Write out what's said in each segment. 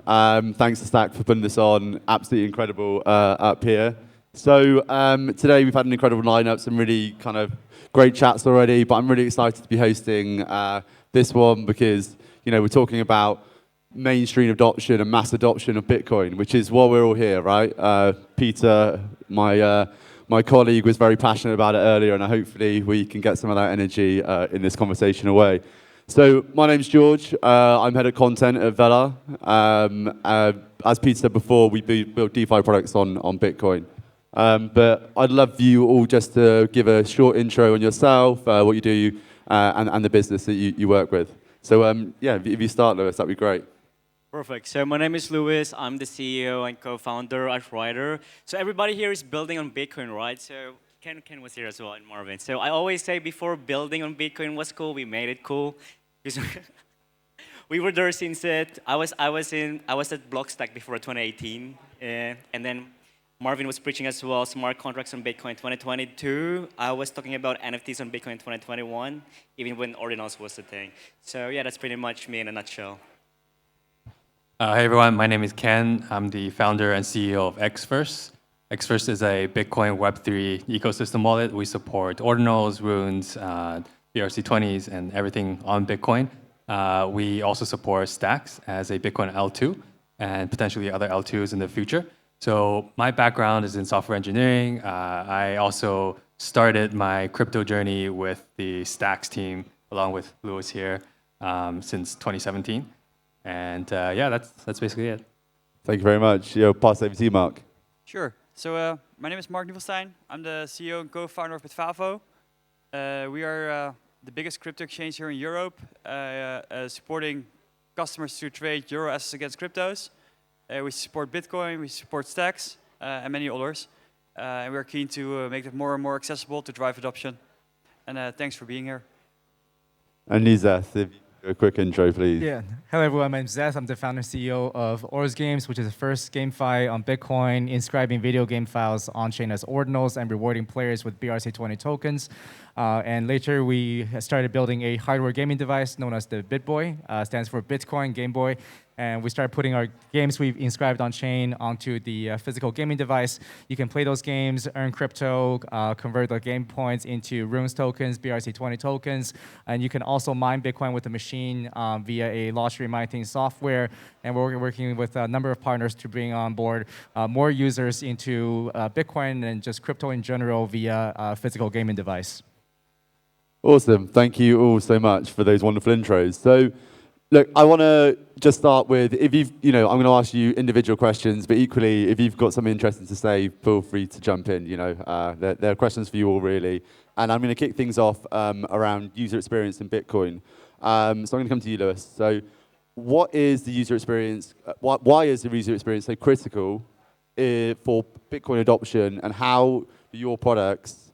Thanks to Stack for putting this on. Absolutely incredible up here. So today we've had an incredible lineup, some really kind of great chats already, but I'm really excited to be hosting this one because we're talking about mainstream adoption and mass adoption of Bitcoin, which is why we're all here, right? Peter, my colleague, was very passionate about it earlier, and hopefully we can get some of that energy in this conversation away. So my name's George. I'm head of content at Velar. As Peter said before, we build DeFi products on Bitcoin. But I'd love you all just to give a short intro on yourself, what you do, and the business that you work with. So yeah, if you start, Louis, that'd be great. Perfect. So my name is Louise. I'm the CEO and co-founder at Ryder. So everybody here is building on Bitcoin, right? So Ken was here as well, and Marvin. So I always say before building on Bitcoin was cool, we made it cool. We were there since it. I was at Blockstack before 2018, and then Marvin was preaching as well smart contracts on Bitcoin 2022. I was talking about NFTs on Bitcoin 2021, even when ordinals was the thing. So yeah, that's pretty much me in a nutshell. Hey everyone, my name is Ken. I'm the founder and CEO of Xverse. Xverse is a Bitcoin Web3 ecosystem wallet. We support ordinals, runes, BRC20s, and everything on Bitcoin. We also support stacks as a Bitcoin L2 and potentially other L2s in the future. So my background is in software engineering. I also started my crypto journey with the stacks team along with Louis here since 2017. And yeah, that's basically it. Thank you very much. Pass over to you, Mark. Sure. So my name is Mark Nuvelstijn. I'm the CEO and co-founder of Bitvavo. We are the biggest crypto exchange here in Europe, supporting customers to trade euro assets against cryptos. We support Bitcoin, we support stacks, and many others. And we are keen to make it more and more accessible to drive adoption. And thanks for being here. And Zeth, if you do a quick intro, please. Yeah. Hello, everyone. My name is Zeth. I'm the founder and CEO of OrdzGames, which is the first GameFi on Bitcoin, inscribing video game files on-chain as ordinals and rewarding players with BRC20 tokens. And later, we started building a hardware gaming device known as the BitBoy. Stands for Bitcoin Game Boy. And we started putting our games we've inscribed on-chain onto the physical gaming device. You can play those games, earn crypto, convert the game points into runes tokens, BRC20 tokens. And you can also mine Bitcoin with the machine via a lottery mining software. And we're working with a number of partners to bring on board more users into Bitcoin and just crypto in general via a physical gaming device. Awesome. Thank you all so much for those wonderful intros. So, look, I want to just start with, if you've, I'm going to ask you individual questions, but equally, if you've got something interesting to say, feel free to jump in. There are questions for you all, really. And I'm going to kick things off around user experience in Bitcoin. So I'm going to come to you, Louis. So what is the user experience? Why is the user experience so critical for Bitcoin adoption, and how do your products,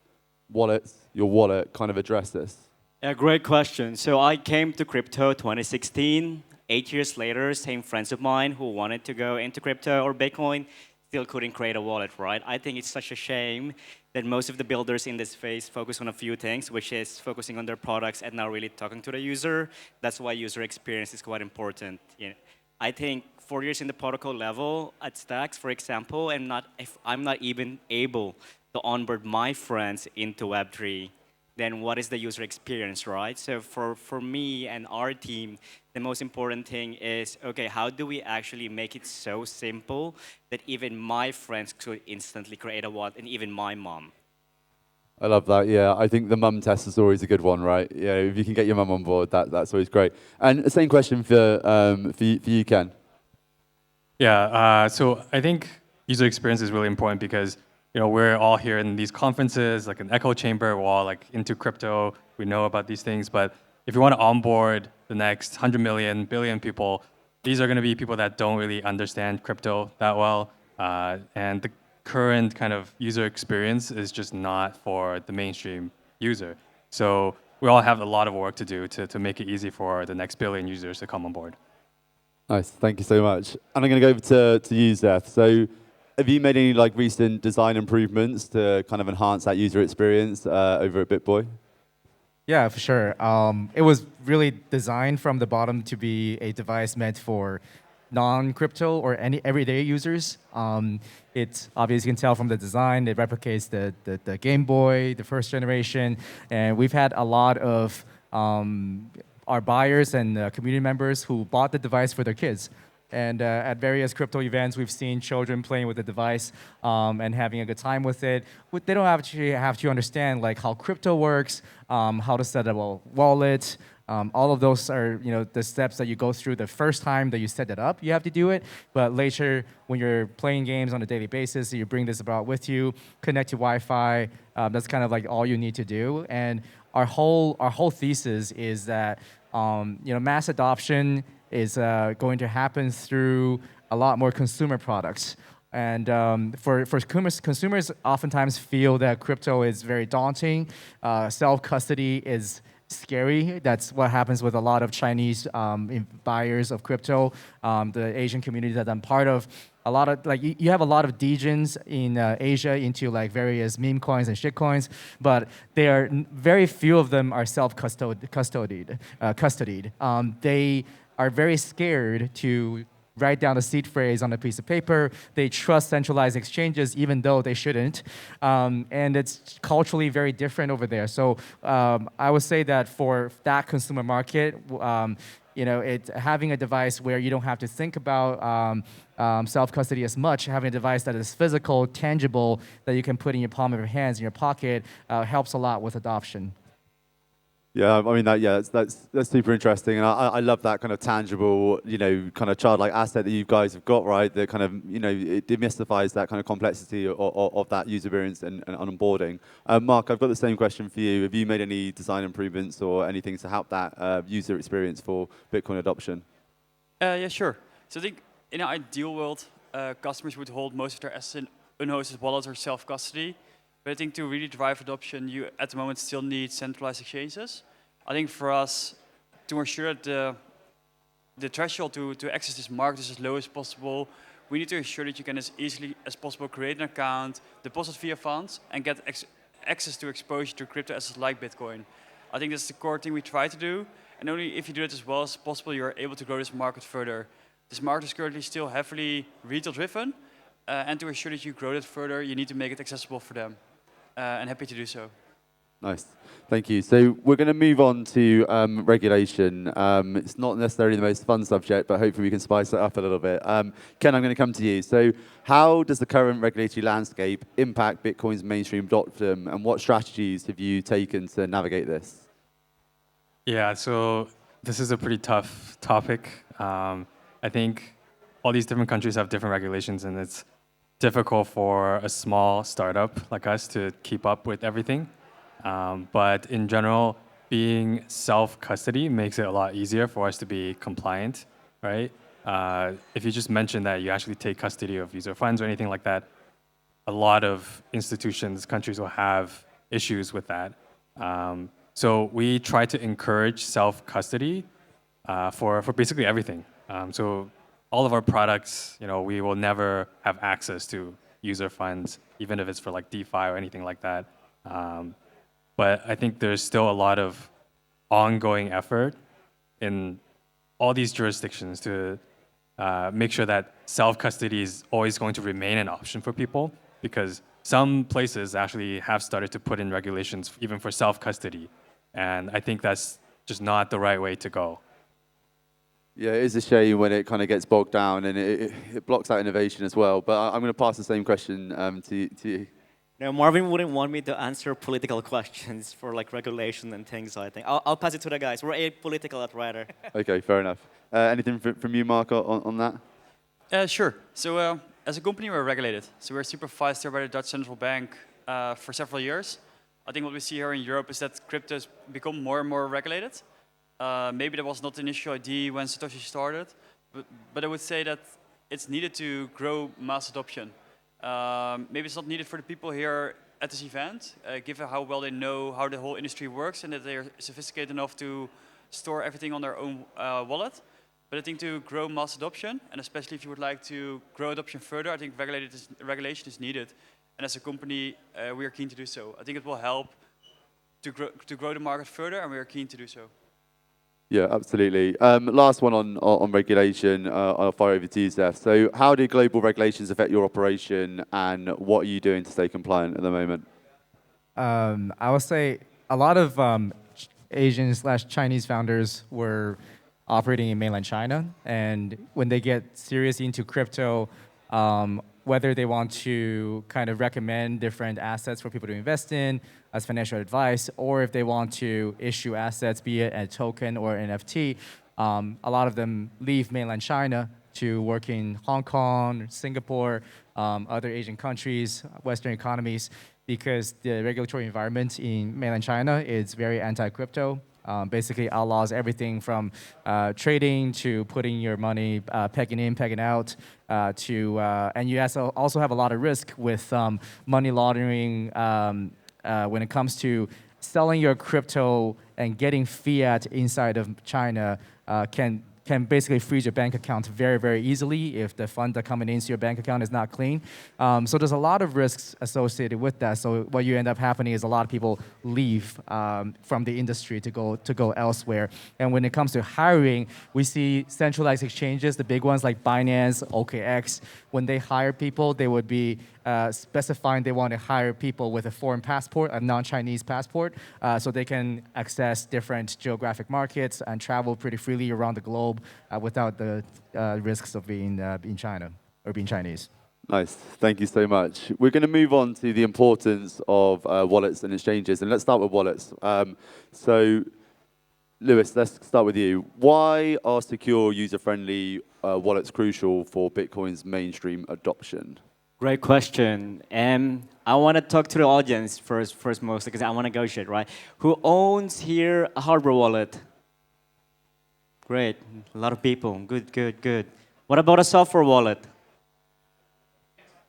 your wallet, kind of address this? Yeah, great question. So I came to crypto 2016. 8 years later, same friends of mine who wanted to go into crypto or Bitcoin still couldn't create a wallet, right? I think it's such a shame that most of the builders in this space focus on a few things, which is focusing on their products and not really talking to the user. That's why user experience is quite important. I think 4 years in the protocol level at Stacks, for example, if I'm not even able to onboard my friends into Web3, then what is the user experience, right? So for me and our team, the most important thing is, okay, how do we actually make it so simple that even my friends could instantly create a wallet, and even my mom? I love that, yeah. I think the mum test is always a good one, right? Yeah, if you can get your mum on board, that's always great. And the same question for you, Ken. Yeah, so I think user experience is really important because we're all here in these conferences, like an echo chamber. We're all like into crypto. We know about these things, but if you want to onboard the next 100 million, billion people, these are going to be people that don't really understand crypto that well, and the current kind of user experience is just not for the mainstream user. So we all have a lot of work to do to make it easy for the next billion users to come on board. Nice, thank you so much. And I'm going to go over to you, Zeth. So, have you made any recent design improvements to kind of enhance that user experience over at BitBoy? Yeah, for sure. It was really designed from the bottom to be a device meant for non-crypto or any everyday users. It obviously, you can tell from the design, it replicates the Game Boy, the first generation, and we've had a lot of our buyers and community members who bought the device for their kids. And at various crypto events, we've seen children playing with the device and having a good time with it. They don't actually have to understand like how crypto works, how to set up a wallet. All of those are the steps that you go through the first time that you set it up. You have to do it, but later when you're playing games on a daily basis, you bring this about with you, connect to Wi-Fi. That's kind of like all you need to do. And our whole thesis is that mass adoption is going to happen through a lot more consumer products. And for consumers oftentimes feel that crypto is very daunting. Self-custody is scary. That's what happens with a lot of Chinese buyers of crypto. The Asian community that I'm part of, a lot of you have a lot of degens in Asia into like various meme coins and shit coins, but very few of them are self-custodied. They are very scared to write down a seed phrase on a piece of paper. They trust centralized exchanges even though they shouldn't. And it's culturally very different over there. So I would say that for that consumer market, having a device where you don't have to think about self-custody as much, having a device that is physical, tangible, that you can put in your palm of your hands, in your pocket, helps a lot with adoption. Yeah, I mean that's super interesting, and I love that kind of tangible, kind of childlike asset that you guys have got, right? That kind of, it demystifies that kind of complexity of that user experience and onboarding. Mark, I've got the same question for you. Have you made any design improvements or anything to help that user experience for Bitcoin adoption? Yeah, sure. So I think in an ideal world, customers would hold most of their assets in unhosted wallets or self-custody. But I think to really drive adoption, you at the moment still need centralized exchanges. I think for us, to ensure that the threshold to access this market is as low as possible, we need to ensure that you can as easily as possible create an account, deposit via funds, and get access to exposure to crypto assets like Bitcoin. I think that's the core thing we try to do. And only if you do it as well as possible, you're able to grow this market further. This market is currently still heavily retail-driven. And to ensure that you grow it further, you need to make it accessible for them. And happy to do so. Nice. Thank you. So we're going to move on to regulation. It's not necessarily the most fun subject, but hopefully we can spice it up a little bit. Ken, I'm going to come to you. So how does the current regulatory landscape impact Bitcoin's mainstream adoption, and what strategies have you taken to navigate this? Yeah, so this is a pretty tough topic. I think all these different countries have different regulations, and it's difficult for a small startup like us to keep up with everything. But in general, being self-custody makes it a lot easier for us to be compliant, right? If you just mention that you actually take custody of user funds or anything like that, a lot of institutions, countries will have issues with that. So we try to encourage self-custody for basically everything. So all of our products, we will never have access to user funds, even if it's for like DeFi or anything like that. But I think there's still a lot of ongoing effort in all these jurisdictions to make sure that self-custody is always going to remain an option for people, because some places actually have started to put in regulations even for self-custody. And I think that's just not the right way to go. Yeah, it is a shame when it kind of gets bogged down, and it blocks out innovation as well. But I'm going to pass the same question to you. No, Marvin wouldn't want me to answer political questions for like regulation and things, I think. I'll pass it to the guys. We're apolitical at Ryder. Okay, fair enough. Anything from you, Mark, on that? Sure. So as a company, we're regulated. So we're supervised here by the Dutch Central Bank for several years. I think what we see here in Europe is that crypto has become more and more regulated. Maybe that was not the initial idea when Satoshi started, but I would say that it's needed to grow mass adoption. Maybe it's not needed for the people here at this event, given how well they know how the whole industry works and that they are sophisticated enough to store everything on their own wallet. But I think to grow mass adoption, and especially if you would like to grow adoption further, I think regulation is needed. And as a company, we are keen to do so. I think it will help to grow the market further, and we are keen to do so. Yeah, absolutely. Last one on regulation. I'll fire over to you, Zeth. So how do global regulations affect your operation, and what are you doing to stay compliant at the moment? I would say a lot of Asian/Chinese founders were operating in mainland China, and when they get serious into crypto, whether they want to kind of recommend different assets for people to invest in as financial advice, or if they want to issue assets, be it a token or NFT, a lot of them leave mainland China to work in Hong Kong, Singapore, other Asian countries, Western economies, because the regulatory environment in mainland China is very anti-crypto. Basically outlaws everything from trading to putting your money, pegging in, pegging out, and you also have a lot of risk with money laundering when it comes to selling your crypto and getting fiat inside of China can basically freeze your bank account very, very easily if the funds that coming into your bank account is not clean. So there's a lot of risks associated with that. So what you end up happening is a lot of people leave from the industry to go elsewhere. And when it comes to hiring, we see centralized exchanges, the big ones like Binance, OKX. When they hire people, they would be specifying they want to hire people with a foreign passport, a non-Chinese passport, so they can access different geographic markets and travel pretty freely around the globe without the risks of being in China or being Chinese. Nice. Thank you so much. We're going to move on to the importance of wallets and exchanges, and let's start with wallets. So, Louise, let's start with you. Why are secure, user-friendly wallets crucial for Bitcoin's mainstream adoption? Great question. I want to talk to the audience first mostly, because I want to negotiate, right? Who owns here a hardware wallet? Great. A lot of people. Good, good, good. What about a software wallet?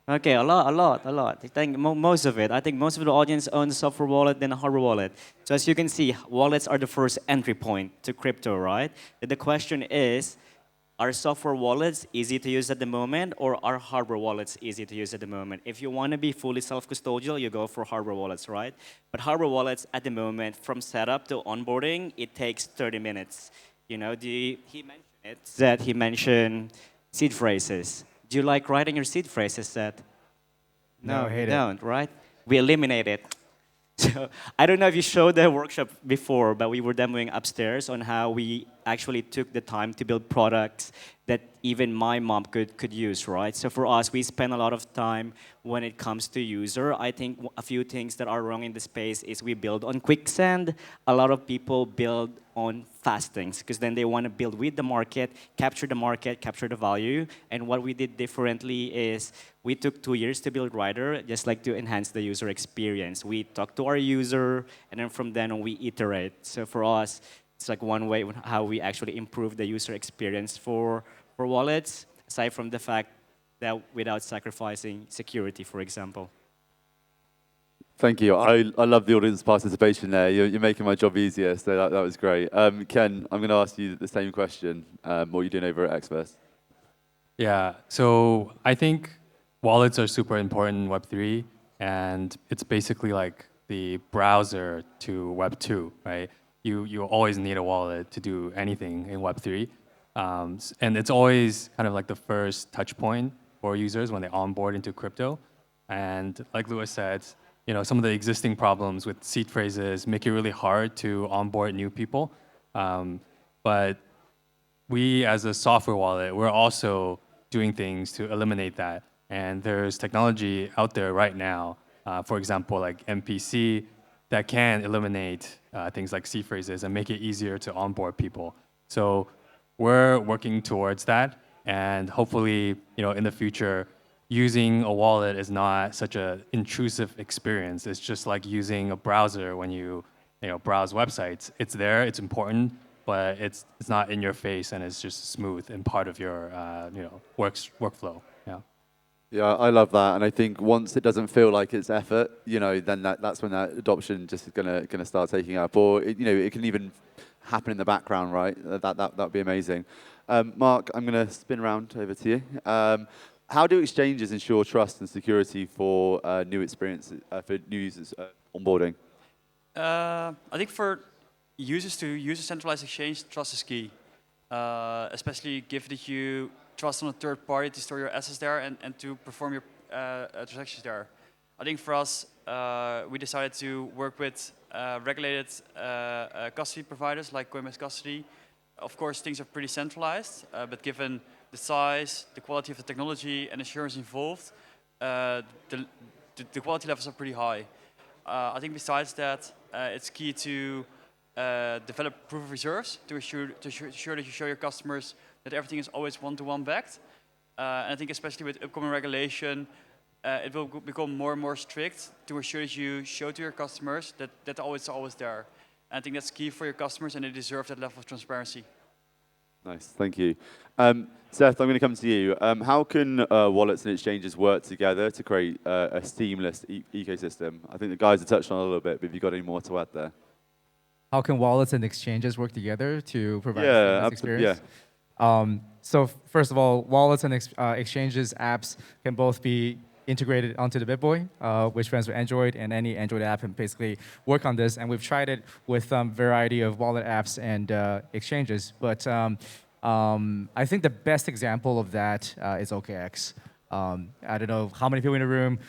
Okay, a lot. I think most of it. I think most of the audience owns a software wallet than a hardware wallet. So as you can see, wallets are the first entry point to crypto, right? The question is, are software wallets easy to use at the moment, or are hardware wallets easy to use at the moment? If you want to be fully self-custodial, you go for hardware wallets, right? But hardware wallets at the moment, from setup to onboarding, it takes 30 minutes. You know, he mentioned it, that he mentioned seed phrases. Do you like writing your seed phrases, Zeth? No, I hate you it. don't, right? We eliminate it. So I don't know if you showed the workshop before, but we were demoing upstairs on how we actually took the time to build products that even my mom could use, right? So for us, we spend a lot of time when it comes to user. I think a few things that are wrong in the space is we build on quicksand. A lot of people build on fast things, because then they want to build with the market, capture the value. And what we did differently is we took 2 years to build Ryder, just like to enhance the user experience. We talk to our user, and then from then on, we iterate. So for us, it's like one way how we actually improve the user experience for wallets, aside from the fact that without sacrificing security, for example. Thank you. I love the audience participation there. You're making my job easier, so that was great. Ken, I'm going to ask you the same question. What are you doing over at Xverse? Yeah, so I think wallets are super important in Web3, and it's basically like the browser to Web2, right? You always need a wallet to do anything in Web3. And it's always kind of like the first touch point for users when they onboard into crypto. And like Louis said, you know, some of the existing problems with seed phrases make it really hard to onboard new people. But we, as a software wallet, we're also doing things to eliminate that. And there's technology out there right now, for example, like MPC, that can eliminate things like seed phrases and make it easier to onboard people. So we're working towards that, and hopefully, you know, in the future, using a wallet is not such an intrusive experience. It's just like using a browser when you browse websites. It's there, it's important, but it's not in your face, and it's just smooth and part of your workflow. Yeah. Yeah, I love that, and I think once it doesn't feel like it's effort, you know, then that's when that adoption just is gonna start taking up, or it can even happen in the background, right? That'd be amazing. Mark, I'm gonna spin around over to you. How do exchanges ensure trust and security for new experiences for new users onboarding? I think for users to use a centralized exchange, trust is key. Especially given that you trust on a third party to store your assets there and to perform your transactions there. I think for us, we decided to work with regulated custody providers like Coinbase Custody. Of course, things are pretty centralized, but given the size, the quality of the technology, and assurance involved, the quality levels are pretty high. I think besides that, it's key to develop proof of reserves to ensure that you show your customers that everything is always one-to-one backed. And I think especially with upcoming regulation, it will become more and more strict to ensure that you show to your customers that always there. And I think that's key for your customers, and they deserve that level of transparency. Nice, thank you. Zeth, I'm going to come to you. How can wallets and exchanges work together to create a seamless ecosystem? I think the guys have touched on it a little bit, but have you got any more to add there? How can wallets and exchanges work together to provide a seamless experience? So first of all, wallets and exchanges apps can both be integrated onto the BitBoy, which runs with Android, and any Android app can basically work on this. And we've tried it with a variety of wallet apps and exchanges. But I think the best example of that is OKX. I don't know how many people in the room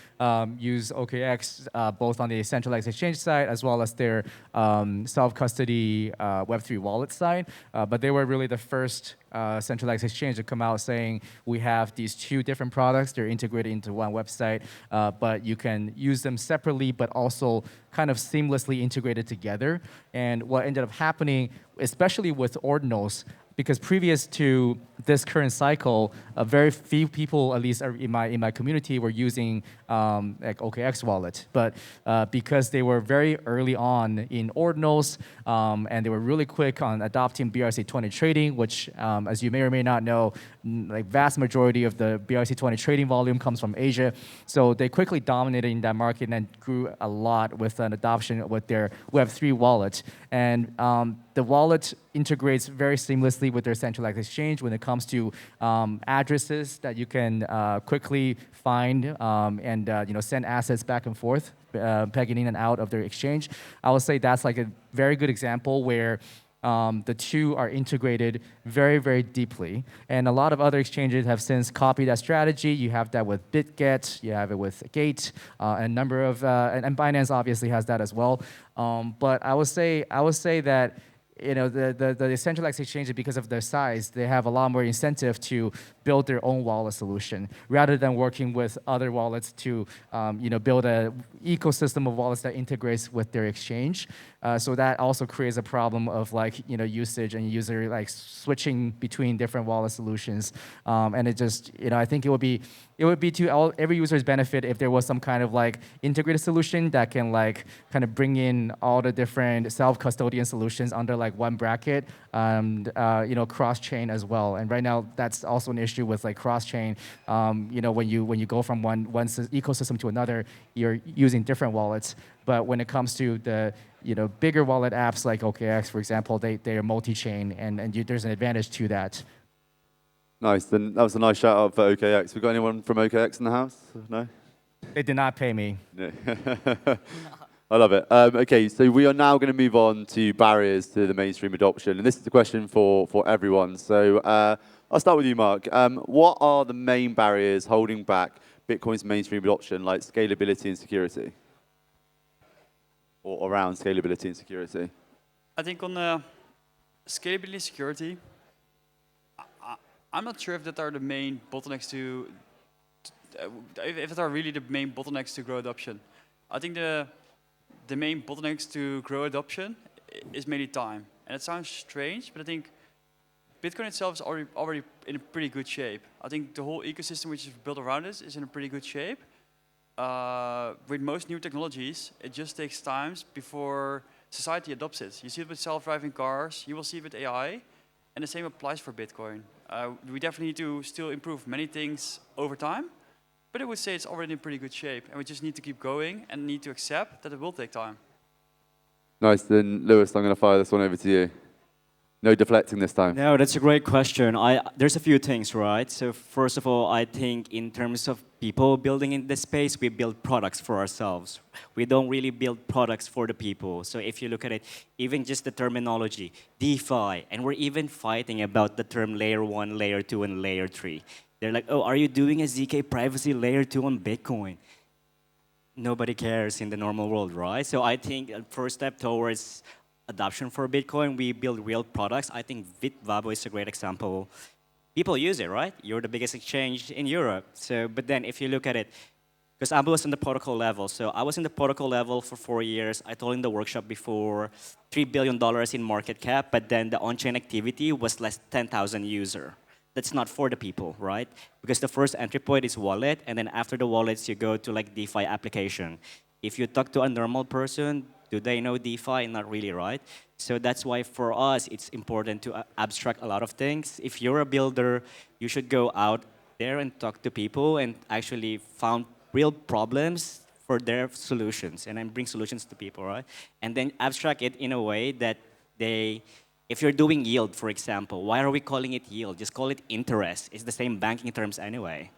use OKX, both on the centralized exchange side as well as their self-custody Web3 wallet side. But they were really the first centralized exchange to come out saying, we have these two different products, they're integrated into one website, but you can use them separately, but also kind of seamlessly integrated together. And what ended up happening, especially with ordinals, because previous to this current cycle, very few people, at least in my community, were using like OKX wallet. But because they were very early on in ordinals, and they were really quick on adopting BRC20 trading, which, as you may or may not know, like vast majority of the BRC20 trading volume comes from Asia. So they quickly dominated in that market and grew a lot with an adoption with their Web3 wallet. And the wallet integrates very seamlessly with their centralized exchange when it comes to addresses that you can quickly find and send assets back and forth, pegging in and out of their exchange. I would say that's like a very good example where the two are integrated very, very deeply. And a lot of other exchanges have since copied that strategy. You have that with BitGet, you have it with Gate, and a number of, and Binance obviously has that as well. But I would say that the decentralized exchanges, because of their size, they have a lot more incentive to build their own wallet solution rather than working with other wallets to build an ecosystem of wallets that integrates with their exchange. So that also creates a problem of usage and user switching between different wallet solutions. And it just I think it would be to every user's benefit if there was some kind of integrated solution that can kind of bring in all the different self-custodian solutions under one bracket, and cross-chain as well. And right now that's also an issue with cross-chain. When you go from one ecosystem to another, you're using different wallets. But when it comes to the bigger wallet apps like OKX, for example, they are multi-chain, and there's an advantage to that. Nice. Then that was a nice shout out for OKX. We got anyone from OKX in the house? No? They did not pay me. No. I love it. Okay, so we are now going to move on to barriers to the mainstream adoption. And this is the question for everyone. So I'll start with you, Mark. What are the main barriers holding back Bitcoin's mainstream adoption, like scalability and security? Or around scalability and security? I think on scalability and security, I'm not sure if that are the main bottlenecks if that are really the main bottlenecks to grow adoption. I think the main bottlenecks to grow adoption is mainly time. And it sounds strange, but I think Bitcoin itself is already in a pretty good shape. I think the whole ecosystem which is built around this is in a pretty good shape. With most new technologies, it just takes time before society adopts it. You see it with self-driving cars, you will see it with AI, and the same applies for Bitcoin. We definitely need to still improve many things over time, but I would say it's already in pretty good shape, and we just need to keep going and need to accept that it will take time. Nice. Then, Lewis, I'm going to fire this one over to you. No deflecting this time. No, that's a great question. There's a few things, right? So first of all, I think in terms of people building in this space, we build products for ourselves. We don't really build products for the people. So if you look at it, even just the terminology, DeFi, and we're even fighting about the term layer 1, layer 2, and layer 3. They're like, oh, are you doing a ZK privacy layer 2 on Bitcoin? Nobody cares in the normal world, right? So I think first step towards adoption for Bitcoin, we build real products. I think Bitvavo is a great example. People use it, right? You're the biggest exchange in Europe. So, but then if you look at it, because I was on the protocol level. So I was in the protocol level for 4 years. I told in the workshop before, $3 billion in market cap, but then the on-chain activity was less 10,000 users. That's not for the people, right? Because the first entry point is wallet, and then after the wallets, you go to like DeFi application. If you talk to a normal person, do they know DeFi? Not really, right? So that's why for us, it's important to abstract a lot of things. If you're a builder, you should go out there and talk to people and actually found real problems for their solutions and then bring solutions to people, right? And then abstract it in a way that if you're doing yield, for example, why are we calling it yield? Just call it interest. It's the same banking terms anyway.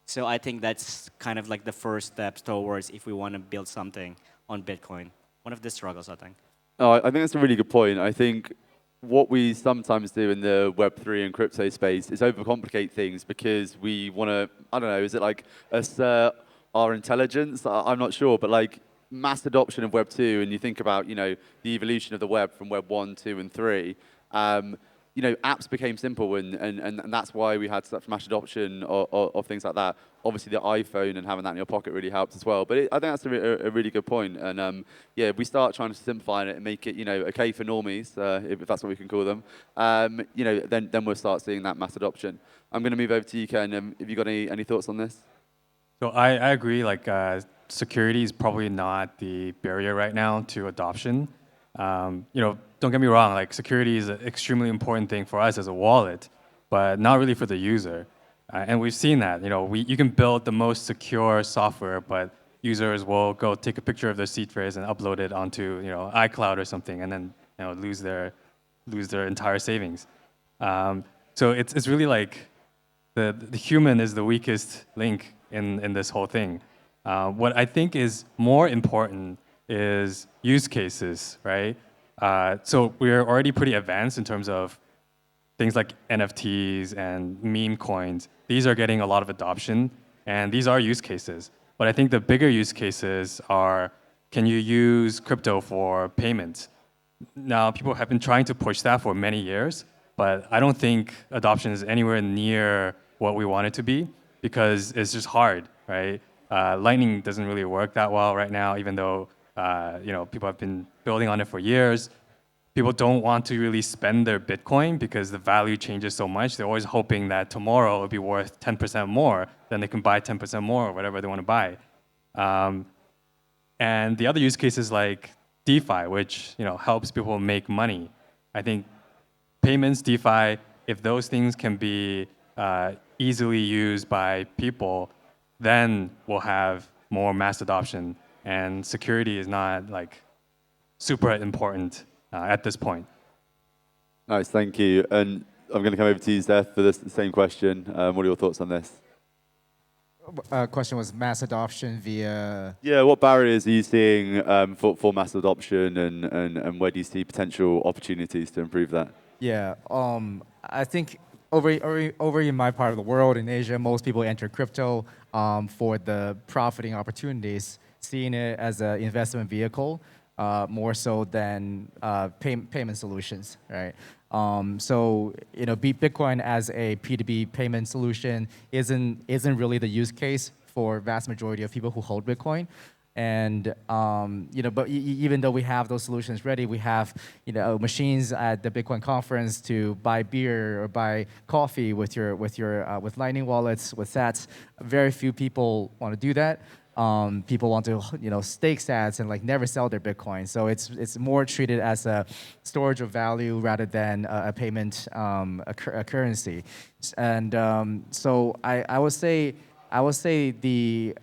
So I think that's kind of like the first steps towards if we want to build something on Bitcoin. One of the struggles, I think. Oh, I think that's a really good point. I think what we sometimes do in the Web3 and crypto space is overcomplicate things because we want to, I don't know, is it like assert our intelligence? I'm not sure, but like mass adoption of Web2, and you think about, the evolution of the web from Web 1, 2, and 3, apps became simple, and that's why we had such mass adoption of things like that. Obviously, the iPhone and having that in your pocket really helped as well. But I think that's a really good point. And if we start trying to simplify it and make it, okay for normies, if that's what we can call them, then we'll start seeing that mass adoption. I'm going to move over to you, Ken. Have you got any thoughts on this? So I agree. Like security is probably not the barrier right now to adoption. Don't get me wrong. Like security is an extremely important thing for us as a wallet, but not really for the user. And we've seen that. You can build the most secure software, but users will go take a picture of their seed phrase and upload it onto iCloud or something, and then lose their entire savings. So it's really like the human is the weakest link in this whole thing. What I think is more important is use cases, right? So we're already pretty advanced in terms of things like NFTs and meme coins. These are getting a lot of adoption, and these are use cases. But I think the bigger use cases are, can you use crypto for payments? Now, people have been trying to push that for many years, but I don't think adoption is anywhere near what we want it to be because it's just hard, right? Lightning doesn't really work that well right now, even though people have been building on it for years. People don't want to really spend their Bitcoin because the value changes so much. They're always hoping that tomorrow it'll be worth 10% more, then they can buy 10% more or whatever they want to buy. And the other use cases like DeFi, which helps people make money. I think payments, DeFi, if those things can be easily used by people, then we'll have more mass adoption. And security is not like super important at this point. Nice, thank you. And I'm going to come over to you, Zeth, for the same question. What are your thoughts on this? Question was mass adoption via... Yeah, what barriers are you seeing for mass adoption, and where do you see potential opportunities to improve that? Yeah, I think over in my part of the world, in Asia, most people enter crypto for the profiting opportunities, seeing it as an investment vehicle more so than payment solutions, right? So Bitcoin as a P2B payment solution isn't really the use case for vast majority of people who hold Bitcoin. And but even though we have those solutions ready, we have machines at the Bitcoin conference to buy beer or buy coffee with with Lightning wallets, with Sats. Very few people want to do that. People want to stake Sats and never sell their Bitcoin. So it's more treated as a storage of value rather than a payment a currency. And so I would say the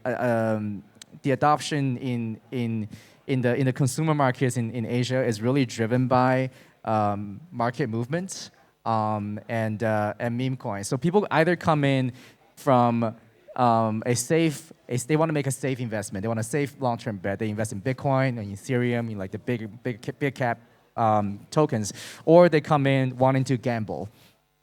adoption in the consumer markets in Asia is really driven by market movements and meme coins. So people either come in from they want to make a safe investment. They want a safe long-term bet. They invest in Bitcoin and Ethereum, in like the big cap tokens, or they come in wanting to gamble.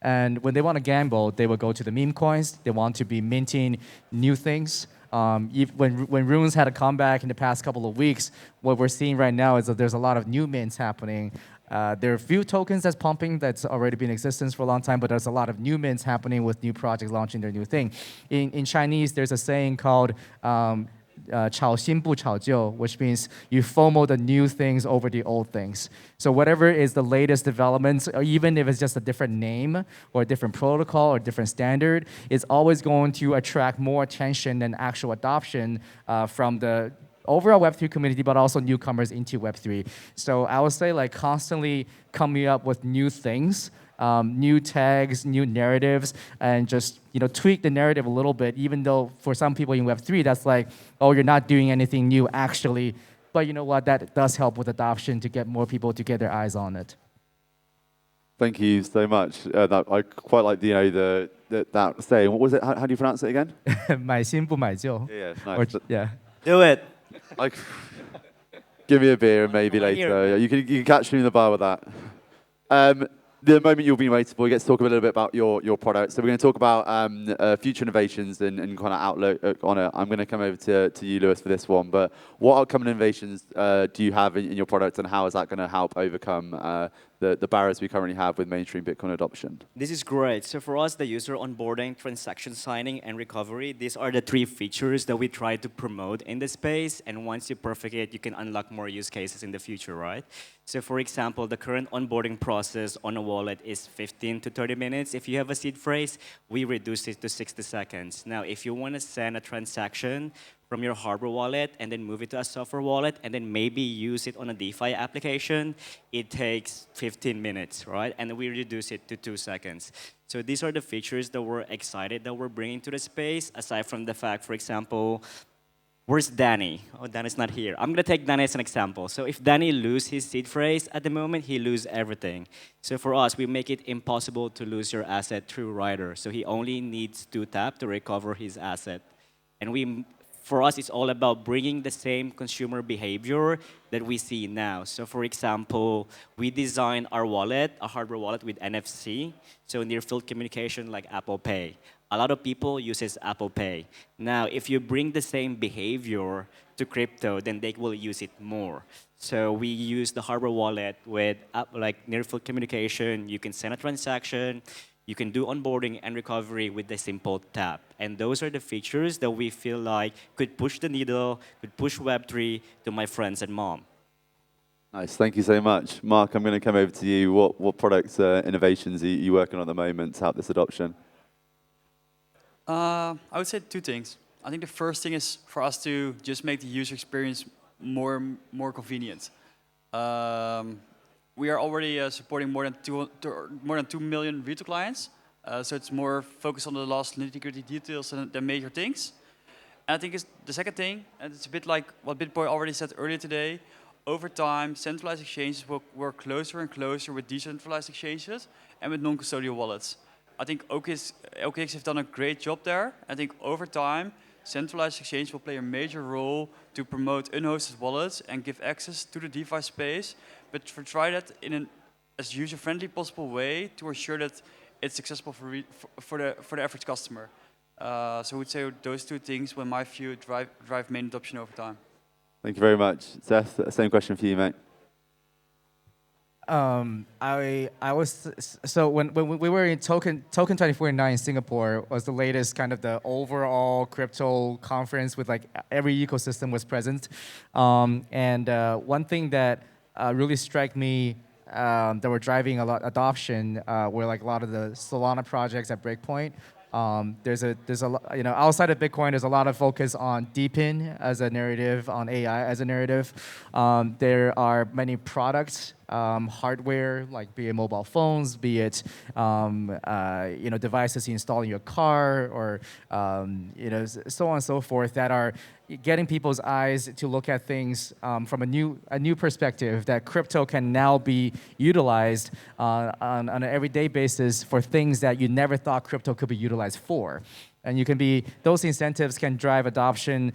And when they want to gamble, they will go to the meme coins. They want to be minting new things. When Runes had a comeback in the past couple of weeks, what we're seeing right now is that there's a lot of new mints happening. There are a few tokens that's pumping that's already been in existence for a long time, but there's a lot of new mints happening with new projects launching their new thing. In Chinese, there's a saying called 炒新不炒旧, which means you FOMO the new things over the old things. So whatever is the latest developments, or even if it's just a different name or a different protocol or different standard, it's always going to attract more attention than actual adoption from the overall Web3 community, but also newcomers into Web3. So I would say like constantly coming up with new things, new tags, new narratives, and just tweak the narrative a little bit, even though for some people in Web3, that's like, oh, you're not doing anything new actually. But you know what, that does help with adoption to get more people to get their eyes on it. Thank you so much. I quite like that saying. What was it? How do you pronounce it again? 买新不买旧. Yeah, Or, nice. yeah. Do it. Like, give me a beer and maybe Right later. here. You can catch me in the bar with that. The moment you'll be waiting for, we get to talk a little bit about your product. So we're going to talk about future innovations and kind of outlook on it. I'm going to come over to you, Louis, for this one. But what upcoming innovations do you have in your product, and how is that going to help overcome the barriers we currently have with mainstream Bitcoin adoption? This is great. So for us, the user onboarding, transaction signing, and recovery, these are the 3 features that we try to promote in the space. And once you perfect it, you can unlock more use cases in the future, right? So for example, the current onboarding process on a wallet is 15 to 30 minutes. If you have a seed phrase, we reduce it to 60 seconds. Now, if you want to send a transaction from your hardware wallet and then move it to a software wallet and then maybe use it on a DeFi application, it takes 15 minutes, right? And we reduce it to 2 seconds. So these are the features that we're excited that we're bringing to the space, aside from the fact, for example, where's Danny? Oh, Danny's not here. I'm going to take Danny as an example. So if Danny loses his seed phrase at the moment, he loses everything. So for us, we make it impossible to lose your asset through Ryder. So he only needs 2 taps to recover his asset. And for us, it's all about bringing the same consumer behavior that we see now. So for example, we designed our wallet, a hardware wallet with NFC, so near-field communication like Apple Pay. A lot of people uses Apple Pay. Now, if you bring the same behavior to crypto, then they will use it more. So we use the hardware wallet with like near-field communication. You can send a transaction. You can do onboarding and recovery with a simple tap. And those are the features that we feel like could push the needle, could push Web3 to my friends and mom. Nice, thank you so much. Mark, I'm going to come over to you. What products, innovations are you working on at the moment to help this adoption? I would say 2 things. I think the first thing is for us to just make the user experience more convenient. We are already supporting more than 2 million retail clients, so it's more focused on the last nitty-gritty details than major things. And I think it's the second thing, and it's a bit like what BitBoy already said earlier today. Over time, centralized exchanges will work closer and closer with decentralized exchanges and with non-custodial wallets. I think OKX have done a great job there. I think over time, centralized exchange will play a major role to promote unhosted wallets and give access to the DeFi space, but try that in an as user-friendly possible way to ensure that it's accessible for the average customer. So I would say those 2 things, in my view, drive main adoption over time. Thank you very much. Zeth, same question for you, mate. I was so when we were in Token 2049 in Singapore was the latest kind of the overall crypto conference with like every ecosystem was present, and one thing that really struck me that were driving a lot adoption were like a lot of the Solana projects at Breakpoint. There's a lot, outside of Bitcoin, there's a lot of focus on DePIN as a narrative, on AI as a narrative. There are many products hardware, like be it mobile phones, be it devices you install in your car, or so on and so forth, that are getting people's eyes to look at things from a new perspective, that crypto can now be utilized on an everyday basis for things that you never thought crypto could be utilized for. And those incentives can drive adoption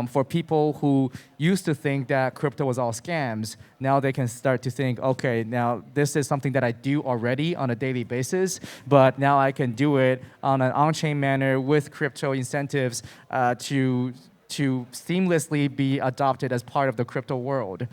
for people who used to think that crypto was all scams. Now they can start to think, okay, now this is something that I do already on a daily basis, but now I can do it on an on-chain manner with crypto incentives to seamlessly be adopted as part of the crypto world.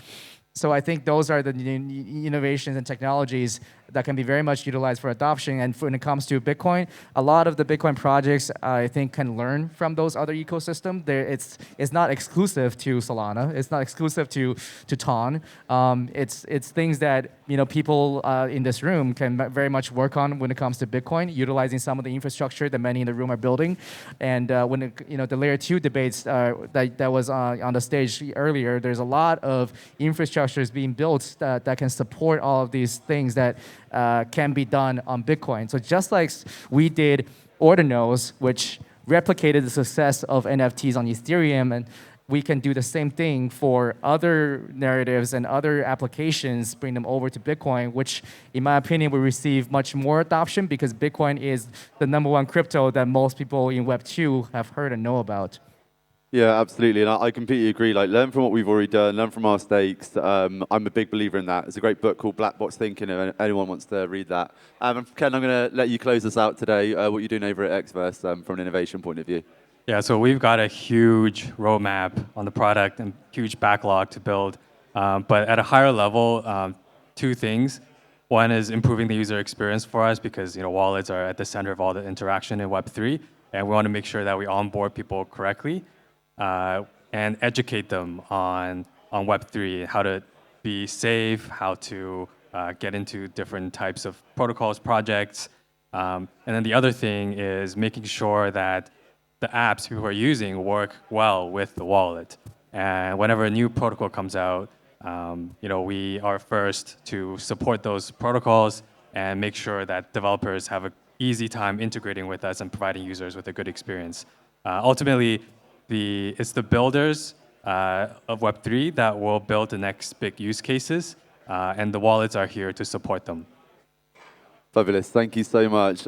So I think those are the innovations and technologies that can be very much utilized for adoption. And when it comes to Bitcoin, a lot of the Bitcoin projects, I think, can learn from those other ecosystems. It's not exclusive to Solana. It's not exclusive to Ton. It's things that people in this room can very much work on when it comes to Bitcoin, utilizing some of the infrastructure that many in the room are building. And when the layer 2 debates that was on the stage earlier, there's a lot of infrastructures being built that can support all of these things that can be done on Bitcoin. So just like we did Ordinals, which replicated the success of NFTs on Ethereum, and we can do the same thing for other narratives and other applications, bring them over to Bitcoin, which, in my opinion, will receive much more adoption because Bitcoin is the #1 crypto that most people in Web 2 have heard and know about. Yeah, absolutely, and I completely agree. Like, learn from what we've already done, learn from our mistakes. I'm a big believer in that. There's a great book called Black Box Thinking, if anyone wants to read that. Ken, I'm going to let you close us out today. What you're doing over at Xverse from an innovation point of view. Yeah, so we've got a huge roadmap on the product and huge backlog to build. But at a higher level, 2 things. One is improving the user experience for us because wallets are at the center of all the interaction in Web3, and we want to make sure that we onboard people correctly. And educate them on Web3, how to be safe, how to get into different types of protocols, projects. And then the other thing is making sure that the apps people are using work well with the wallet. And whenever a new protocol comes out, we are first to support those protocols and make sure that developers have an easy time integrating with us and providing users with a good experience. Ultimately, it's the builders of Web3 that will build the next big use cases, and the wallets are here to support them. Fabulous. Thank you so much.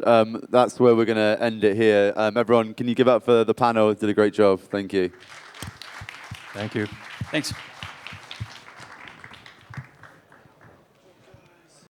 That's where we're going to end it here. Everyone, can you give up for the panel? Did a great job. Thank you. Thank you. Thanks.